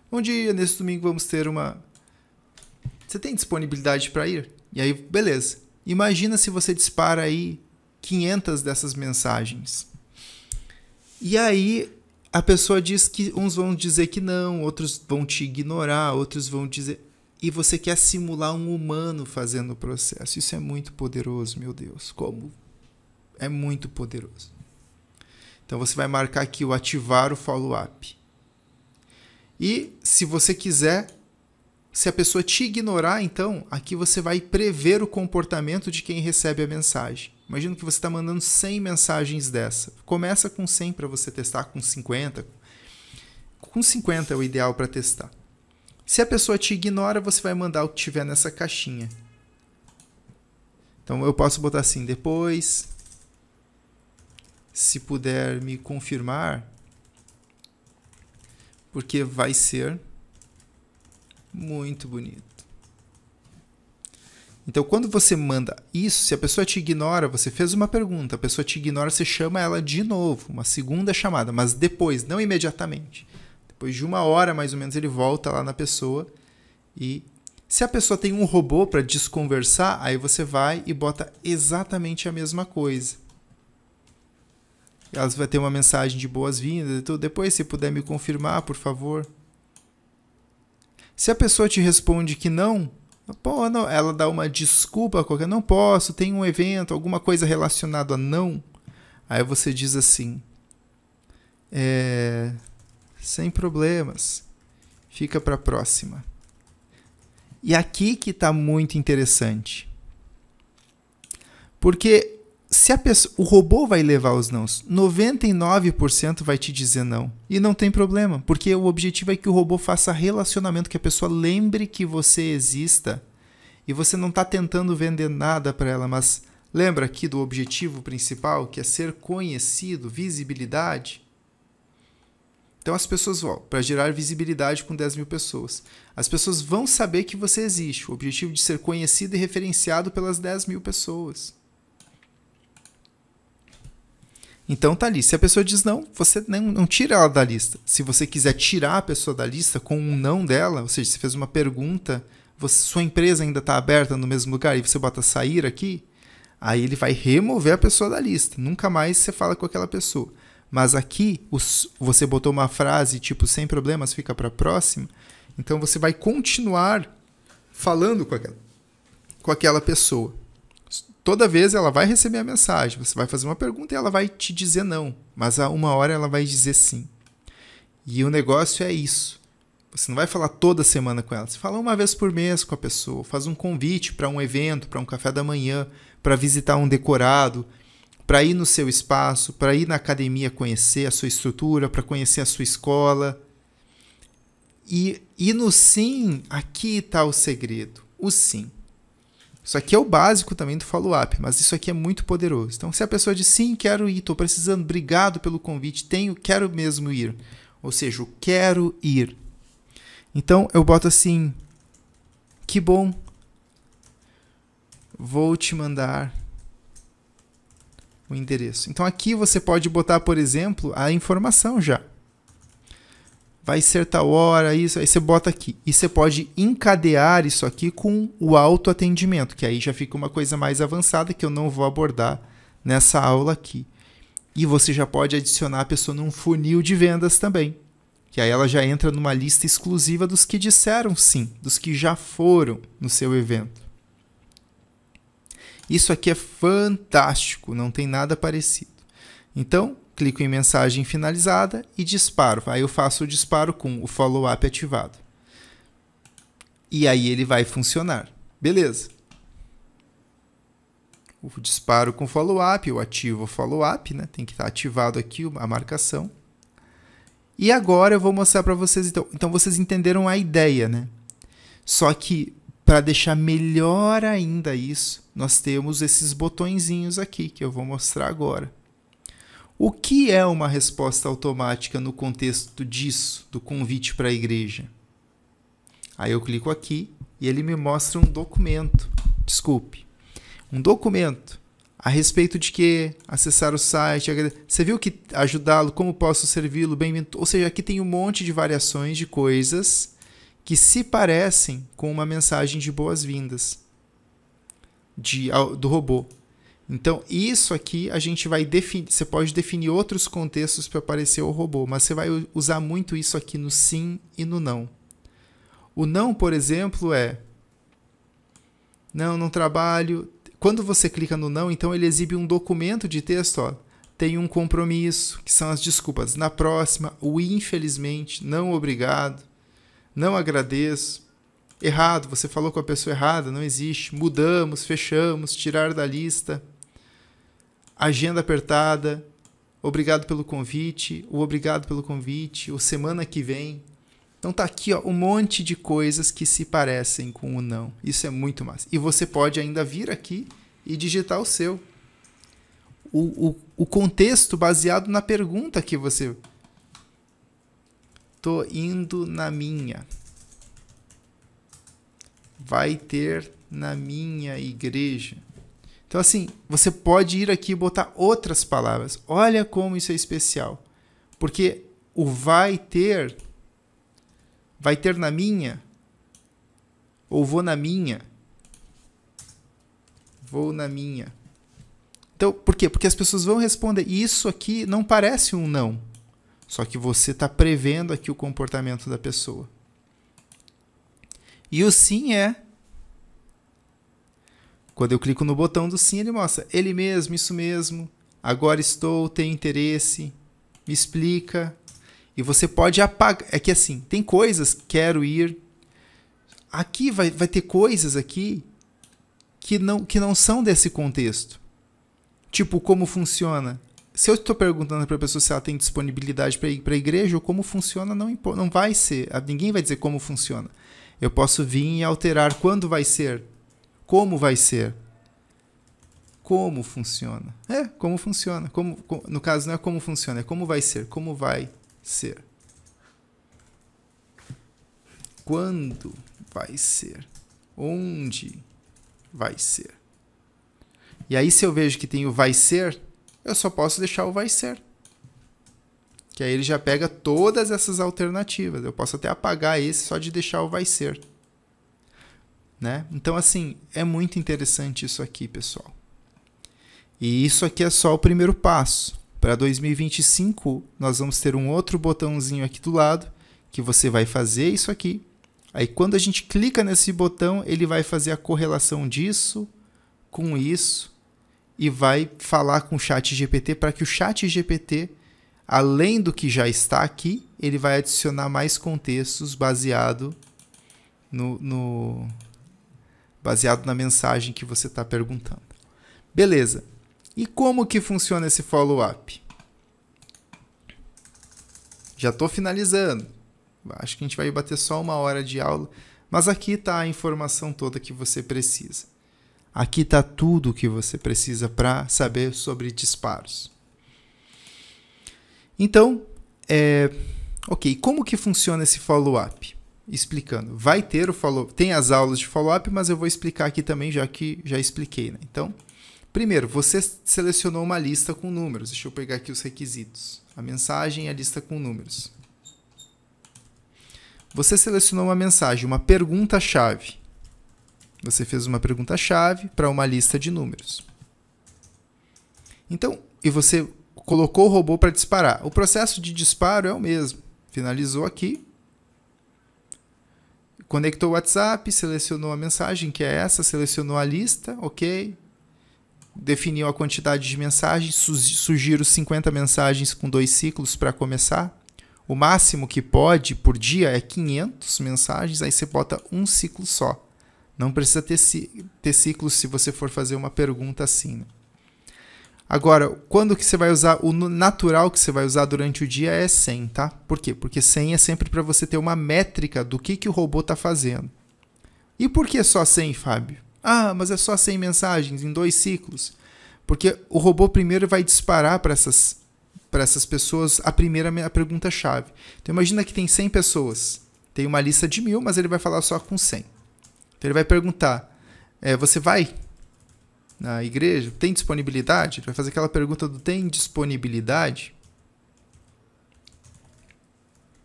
A: Bom dia, nesse domingo vamos ter uma. Você tem disponibilidade para ir? E aí, beleza. Imagina se você dispara aí 500 dessas mensagens. E aí a pessoa diz que uns vão dizer que não, outros vão te ignorar, outros vão dizer. E você quer simular um humano fazendo o processo. Isso é muito poderoso, meu Deus. Como? É muito poderoso. Então você vai marcar aqui o ativar o follow-up. E se você quiser, se a pessoa te ignorar, então, aqui você vai prever o comportamento de quem recebe a mensagem. Imagina que você está mandando 100 mensagens dessa. Começa com 100 para você testar, com 50. Com 50 é o ideal para testar. Se a pessoa te ignora, você vai mandar o que tiver nessa caixinha. Então eu posso botar assim, depois, se puder me confirmar, porque vai ser muito bonito. Então, quando você manda isso, se a pessoa te ignora, você fez uma pergunta, a pessoa te ignora, você chama ela de novo, uma segunda chamada, mas depois, não imediatamente. Depois de 1 hora, mais ou menos, ele volta lá na pessoa e se a pessoa tem um robô para desconversar, aí você vai e bota exatamente a mesma coisa. Ela vai ter uma mensagem de boas-vindas e tudo. Depois, se puder me confirmar, por favor. Se a pessoa te responde que não, pô, não, ela dá uma desculpa qualquer, não posso, tem um evento, alguma coisa relacionada a não. Aí você diz assim, sem problemas, fica para a próxima. E aqui que está muito interessante. Porque se a pessoa, o robô vai levar os nãos, 99% vai te dizer não. E não tem problema, porque o objetivo é que o robô faça relacionamento, que a pessoa lembre que você exista. E você não está tentando vender nada para ela, mas lembra aqui do objetivo principal, que é ser conhecido, visibilidade. Então as pessoas vão, para gerar visibilidade com 10 mil pessoas, as pessoas vão saber que você existe. O objetivo de ser conhecido e referenciado pelas 10 mil pessoas. Então tá ali. Se a pessoa diz não, você não tira ela da lista. Se você quiser tirar a pessoa da lista com um não dela, ou seja, você fez uma pergunta, sua empresa ainda está aberta no mesmo lugar e você bota sair aqui, Aí ele vai remover a pessoa da lista. Nunca mais você fala com aquela pessoa. Mas aqui, você botou uma frase tipo, sem problemas, fica para a próxima. Então você vai continuar falando com aquela pessoa. Toda vez ela vai receber a mensagem. Você vai fazer uma pergunta e ela vai te dizer não. Mas a uma hora ela vai dizer sim. E o negócio é isso. Você não vai falar toda semana com ela. Você fala uma vez por mês com a pessoa. Faz um convite para um evento, para um café da manhã, para visitar um decorado, para ir no seu espaço, para ir na academia conhecer a sua estrutura, para conhecer a sua escola. E no sim, aqui está o segredo. O sim. Isso aqui é o básico também do follow-up, mas isso aqui é muito poderoso. Então, se a pessoa diz sim, quero ir, estou precisando, obrigado pelo convite, quero mesmo ir. Ou seja, eu quero ir. Então, eu boto assim, que bom, vou te mandar o endereço. Então, aqui você pode botar, por exemplo, a informação já. Vai ser tal hora, isso, aí você bota aqui. E você pode encadear isso aqui com o autoatendimento, que aí já fica uma coisa mais avançada que eu não vou abordar nessa aula aqui. E você já pode adicionar a pessoa num funil de vendas também, que aí ela já entra numa lista exclusiva dos que disseram sim, dos que já foram no seu evento. Isso aqui é fantástico, não tem nada parecido. Então, clico em mensagem finalizada e disparo. Aí eu faço o disparo com o follow-up ativado. E aí ele vai funcionar. Beleza. O disparo com follow-up, eu ativo o follow-up, né? Tem que estar ativado aqui a marcação. E agora eu vou mostrar para vocês. Então vocês entenderam a ideia, né? Só que para deixar melhor ainda isso, nós temos esses botõezinhos aqui que eu vou mostrar agora. O que é uma resposta automática no contexto disso, do convite para a igreja? Aí eu clico aqui e ele me mostra um documento. Desculpe. Um documento a respeito de que acessar o site. Você viu que ajudá-lo, como posso servi-lo, bem-vindo. Ou seja, aqui tem um monte de variações de coisas que se parecem com uma mensagem de boas-vindas do robô. Então, isso aqui a gente vai definir. Você pode definir outros contextos para aparecer o robô, mas você vai usar muito isso aqui no sim e no não. O não, por exemplo, é não trabalho. Quando você clica no não, então ele exibe um documento de texto. Ó, tem um compromisso, que são as desculpas. Na próxima, o infelizmente, não obrigado, não agradeço. Errado, você falou com a pessoa errada, não existe. Mudamos, fechamos, tirar da lista. Agenda apertada, obrigado pelo convite, o obrigado pelo convite, o semana que vem. Então tá aqui ó, um monte de coisas que se parecem com o não. Isso é muito massa. E você pode ainda vir aqui e digitar o seu. O contexto baseado na pergunta que você... Tô indo na minha. Vai ter na minha igreja. Então, assim, você pode ir aqui e botar outras palavras. Olha como isso é especial. Porque o vai ter na minha, ou vou na minha. Vou na minha. Então, por quê? Porque as pessoas vão responder. E isso aqui não parece um não. Só que você está prevendo aqui o comportamento da pessoa. E o sim é... Quando eu clico no botão do sim, ele mostra ele mesmo, isso mesmo, agora estou, tenho interesse, me explica. E você pode apagar. É que assim, tem coisas, quero ir. Aqui vai ter coisas aqui que não são desse contexto. Tipo, como funciona. Se eu estou perguntando para a pessoa se ela tem disponibilidade para ir para a igreja ou como funciona, não vai ser. Ninguém vai dizer como funciona. Eu posso vir e alterar quando vai ser. Como vai ser? Como funciona? Como funciona. No caso, não é como funciona, é como vai ser. Como vai ser? Quando vai ser? Onde vai ser? E aí, se eu vejo que tem o vai ser, eu só posso deixar o vai ser. Que aí ele já pega todas essas alternativas. Eu posso até apagar esse só de deixar o vai ser. Né? Então, assim, é muito interessante isso aqui, pessoal. E isso aqui é só o primeiro passo. Para 2025, nós vamos ter um outro botãozinho aqui do lado, que você vai fazer isso aqui. Aí quando a gente clica nesse botão, ele vai fazer a correlação disso com isso e vai falar com o ChatGPT para que o ChatGPT, além do que já está aqui, ele vai adicionar mais contextos baseado baseado na mensagem que você está perguntando. Beleza. E como que funciona esse follow-up? Já estou finalizando. Acho que a gente vai bater só 1 hora de aula, mas aqui está a informação toda que você precisa. Aqui está tudo o que você precisa para saber sobre disparos. Então, ok, como que funciona esse follow-up? Explicando. Vai ter o follow-up, tem as aulas de follow-up, mas eu vou explicar aqui também, já que já expliquei, né? Então, primeiro, você selecionou uma lista com números. Deixa eu pegar aqui os requisitos. A mensagem e a lista com números. Você selecionou uma mensagem, uma pergunta-chave. Você fez uma pergunta-chave para uma lista de números. Então, e você colocou o robô para disparar. O processo de disparo é o mesmo. Finalizou aqui. Conectou o WhatsApp, selecionou a mensagem, que é essa, selecionou a lista, ok. Definiu a quantidade de mensagens, sugiro 50 mensagens com 2 ciclos para começar. O máximo que pode por dia é 500 mensagens, aí você bota um ciclo só. Não precisa ter ciclos se você for fazer uma pergunta assim, né? Agora, quando que você vai usar? O natural que você vai usar durante o dia é 100, tá? Por quê? Porque 100 é sempre para você ter uma métrica do que o robô está fazendo. E por que só 100, Fábio? Ah, mas é só 100 mensagens em 2 ciclos. Porque o robô primeiro vai disparar para essas pessoas a pergunta-chave. Então imagina que tem 100 pessoas. Tem uma lista de 1000, mas ele vai falar só com 100. Então ele vai perguntar, você vai na igreja? Tem disponibilidade? Ele vai fazer aquela pergunta do tem disponibilidade?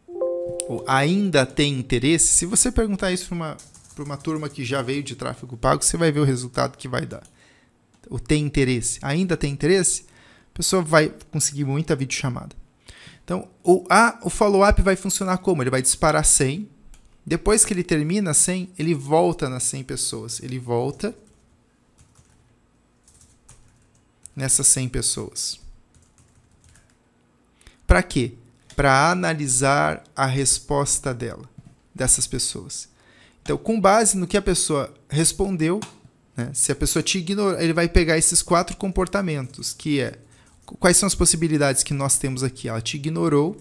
A: Ou ainda tem interesse? Se você perguntar isso para uma turma que já veio de tráfego pago, você vai ver o resultado que vai dar. O tem interesse? Ainda tem interesse? A pessoa vai conseguir muita videochamada. Então, o follow-up vai funcionar como? Ele vai disparar 100. Depois que ele termina 100, ele volta nas 100 pessoas. Ele volta nessas 100 pessoas. Para quê? Para analisar a resposta dessas pessoas. Então, com base no que a pessoa respondeu, né, se a pessoa te ignorou, ele vai pegar esses 4 comportamentos, que é quais são as possibilidades que nós temos aqui. Ela te ignorou,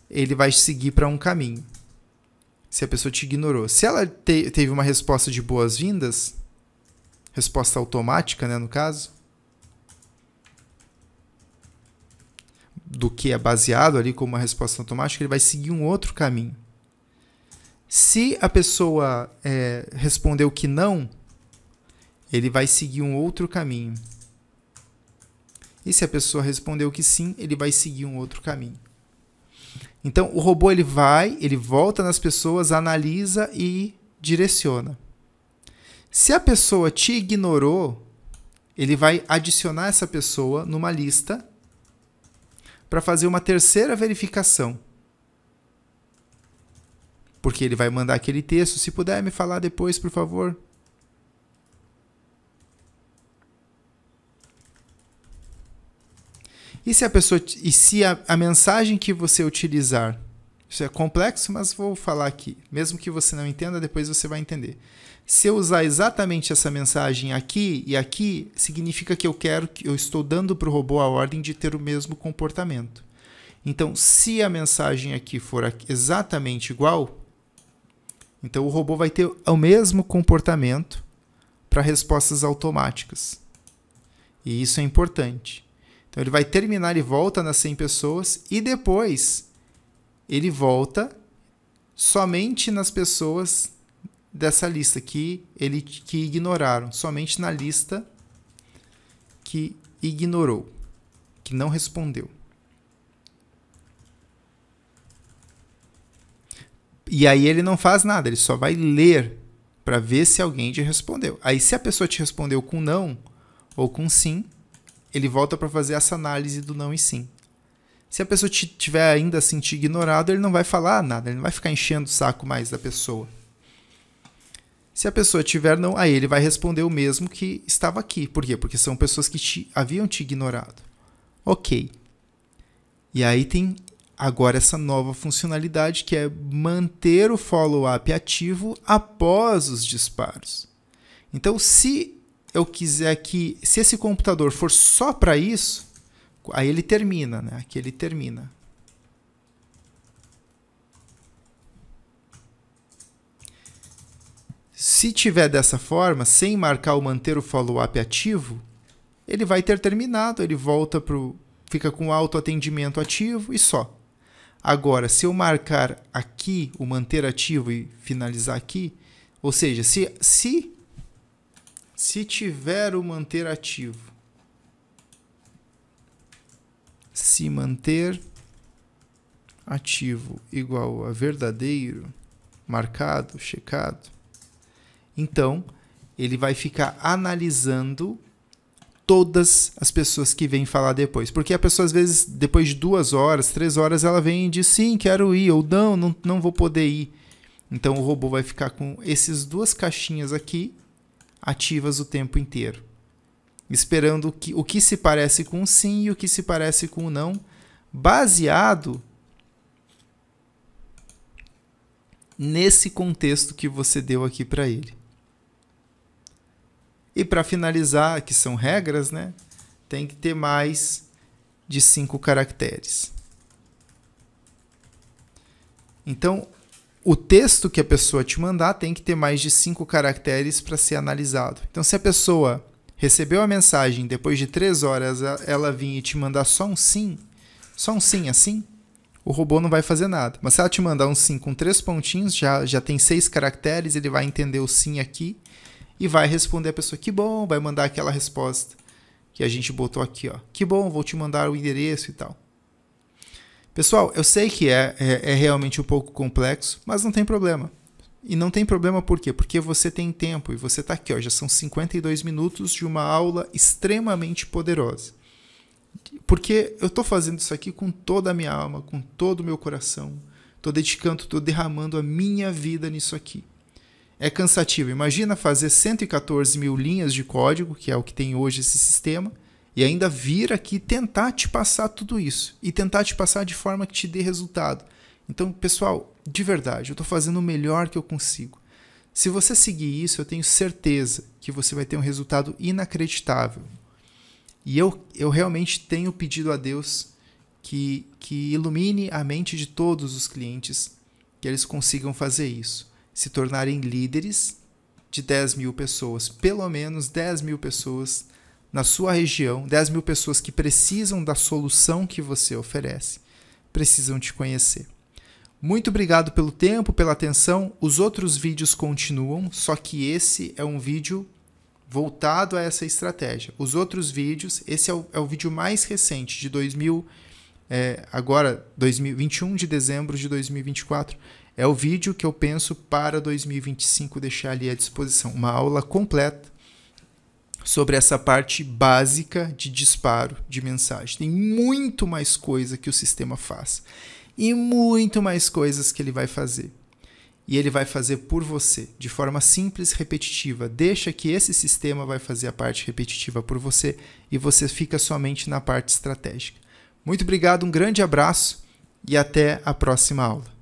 A: ele vai seguir para um caminho. Se a pessoa te ignorou. Se ela teve uma resposta de boas-vindas, resposta automática, né, no caso, do que é baseado ali como uma resposta automática, ele vai seguir um outro caminho. Se a pessoa respondeu que não, ele vai seguir um outro caminho. E se a pessoa respondeu que sim, ele vai seguir um outro caminho. Então, o robô ele volta nas pessoas, analisa e direciona. Se a pessoa te ignorou, ele vai adicionar essa pessoa numa lista para fazer uma terceira verificação. Porque ele vai mandar aquele texto. Se puder me falar depois, por favor. E se a mensagem que você utilizar, isso é complexo, mas vou falar aqui. Mesmo que você não entenda, depois você vai entender. Se eu usar exatamente essa mensagem aqui e aqui, significa que eu estou dando para o robô a ordem de ter o mesmo comportamento. Então, se a mensagem aqui for exatamente igual, então o robô vai ter o mesmo comportamento para respostas automáticas. E isso é importante. Então ele vai terminar, ele volta nas 100 pessoas e depois ele volta somente nas pessoas dessa lista que ignoraram, somente na lista que ignorou, que não respondeu. E aí ele não faz nada, ele só vai ler para ver se alguém te respondeu. Aí se a pessoa te respondeu com não, ou com sim, ele volta para fazer essa análise do não e sim. Se a pessoa tiver ainda assim te ignorado, ele não vai falar nada, ele não vai ficar enchendo o saco mais da pessoa. Se a pessoa tiver não, aí ele vai responder o mesmo que estava aqui. Por quê? Porque são pessoas que haviam te ignorado. Ok. E aí tem agora essa nova funcionalidade que é manter o follow-up ativo após os disparos. Então, se eu quiser que, se esse computador for só para isso, aí ele termina, né? Aqui ele termina. Se tiver dessa forma, sem marcar o manter o follow-up ativo, ele vai ter terminado, ele volta fica com o autoatendimento ativo e só. Agora, se eu marcar aqui o manter ativo e finalizar aqui, ou seja, se tiver o manter ativo, se manter ativo igual a verdadeiro, marcado, checado, então ele vai ficar analisando todas as pessoas que vêm falar depois. Porque a pessoa, às vezes, depois de 2 horas, 3 horas, ela vem e diz sim, quero ir, ou não vou poder ir. Então o robô vai ficar com essas 2 caixinhas aqui ativas o tempo inteiro, esperando o que se parece com o sim e o que se parece com o não, baseado nesse contexto que você deu aqui para ele. E para finalizar, que são regras, né? Tem que ter mais de 5 caracteres. Então, o texto que a pessoa te mandar tem que ter mais de 5 caracteres para ser analisado. Então, se a pessoa recebeu a mensagem, depois de 3 horas ela vir e te mandar só um sim assim, o robô não vai fazer nada. Mas se ela te mandar um sim com 3 pontinhos, já tem 6 caracteres, ele vai entender o sim aqui e vai responder a pessoa, que bom, vai mandar aquela resposta que a gente botou aqui, ó. Que bom, vou te mandar o endereço e tal. Pessoal, eu sei que é realmente um pouco complexo, mas não tem problema. E não tem problema por quê? Porque você tem tempo e você está aqui, ó, já são 52 minutos de uma aula extremamente poderosa. Porque eu estou fazendo isso aqui com toda a minha alma, com todo o meu coração. Estou dedicando, estou derramando a minha vida nisso aqui. É cansativo. Imagina fazer 114 mil linhas de código, que é o que tem hoje esse sistema, e ainda vir aqui tentar te passar tudo isso. E tentar te passar de forma que te dê resultado. Então, pessoal, de verdade, eu estou fazendo o melhor que eu consigo. Se você seguir isso, eu tenho certeza que você vai ter um resultado inacreditável. E eu realmente tenho pedido a Deus que ilumine a mente de todos os clientes, que eles consigam fazer isso. Se tornarem líderes de 10 mil pessoas, pelo menos 10 mil pessoas na sua região, 10 mil pessoas que precisam da solução que você oferece, precisam te conhecer. Muito obrigado pelo tempo, pela atenção. Os outros vídeos continuam, só que esse é um vídeo voltado a essa estratégia. Os outros vídeos, esse é o vídeo mais recente, de 21 de dezembro de 2024, é o vídeo que eu penso para 2025 deixar ali à disposição. Uma aula completa sobre essa parte básica de disparo de mensagem. Tem muito mais coisa que o sistema faz. E muito mais coisas que ele vai fazer. E ele vai fazer por você, de forma simples e repetitiva. Deixa que esse sistema vai fazer a parte repetitiva por você e você fica somente na parte estratégica. Muito obrigado, um grande abraço e até a próxima aula.